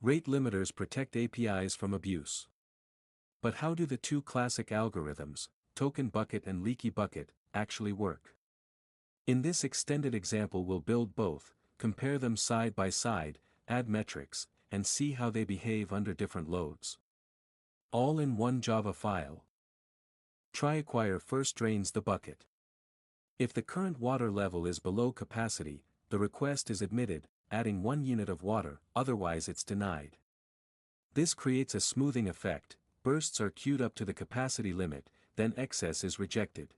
Rate limiters protect APIs from abuse. But how do the two classic algorithms, token bucket and leaky bucket, actually work? In this extended example we'll build both, compare them side by side, add metrics, and see how they behave under different loads. All in one Java file. Try acquire first drains the bucket. If the current water level is below capacity, the request is admitted, adding 1 unit of water, otherwise it's denied. This creates a smoothing effect, bursts are queued up to the capacity limit, then excess is rejected.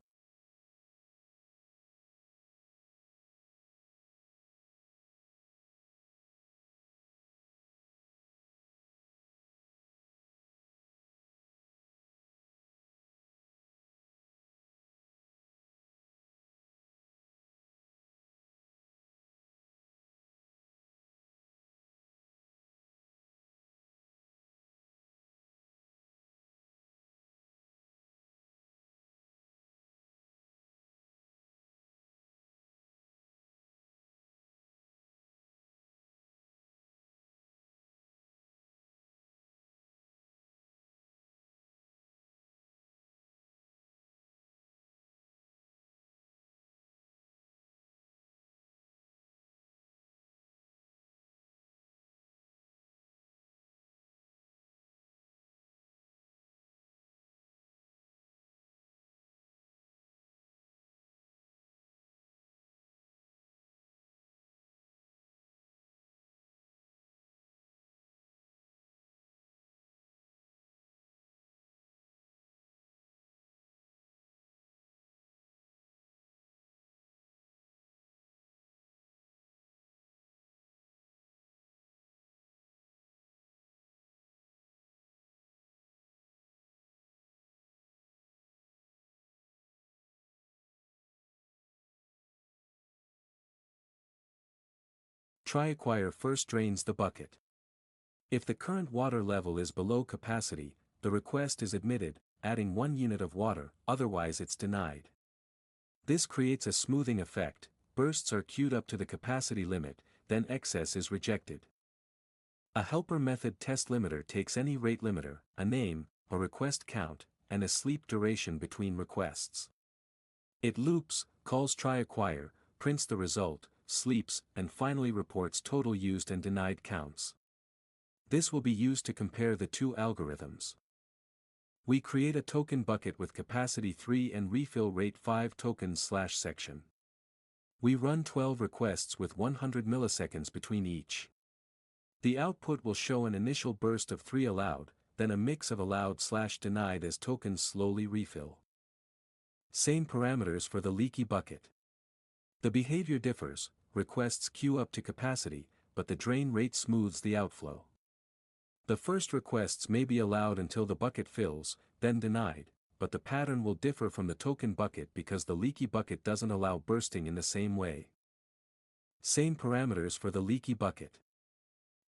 Try acquire first drains the bucket. If the current water level is below capacity, the request is admitted, adding 1 unit of water, otherwise it's denied. This creates a smoothing effect, bursts are queued up to the capacity limit, then excess is rejected. A helper method test limiter takes any rate limiter, a name, a request count, and a sleep duration between requests. It loops, calls try acquire, prints the result, sleeps, and finally reports total used and denied counts. This will be used to compare the two algorithms. We create a token bucket with capacity 3 and refill rate 5 tokens/section. We run 12 requests with 100 milliseconds between each. The output will show an initial burst of 3 allowed, then a mix of allowed/denied as tokens slowly refill. Same parameters for the leaky bucket. The behavior differs, requests queue up to capacity, but the drain rate smooths the outflow. The first requests may be allowed until the bucket fills, then denied, but the pattern will differ from the token bucket because the leaky bucket doesn't allow bursting in the same way. Same parameters for the leaky bucket.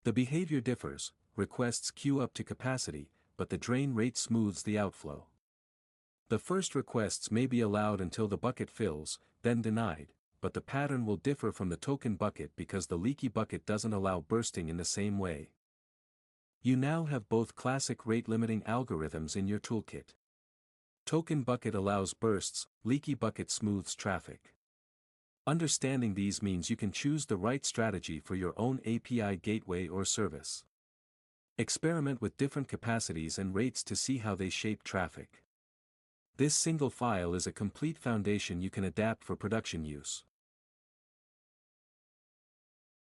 The behavior differs, requests queue up to capacity, but the drain rate smooths the outflow. The first requests may be allowed until the bucket fills, then denied, but the pattern will differ from the token bucket because the leaky bucket doesn't allow bursting in the same way. You now have both classic rate-limiting algorithms in your toolkit. Token bucket allows bursts, leaky bucket smooths traffic. Understanding these means you can choose the right strategy for your own API gateway or service. Experiment with different capacities and rates to see how they shape traffic. This single file is a complete foundation you can adapt for production use.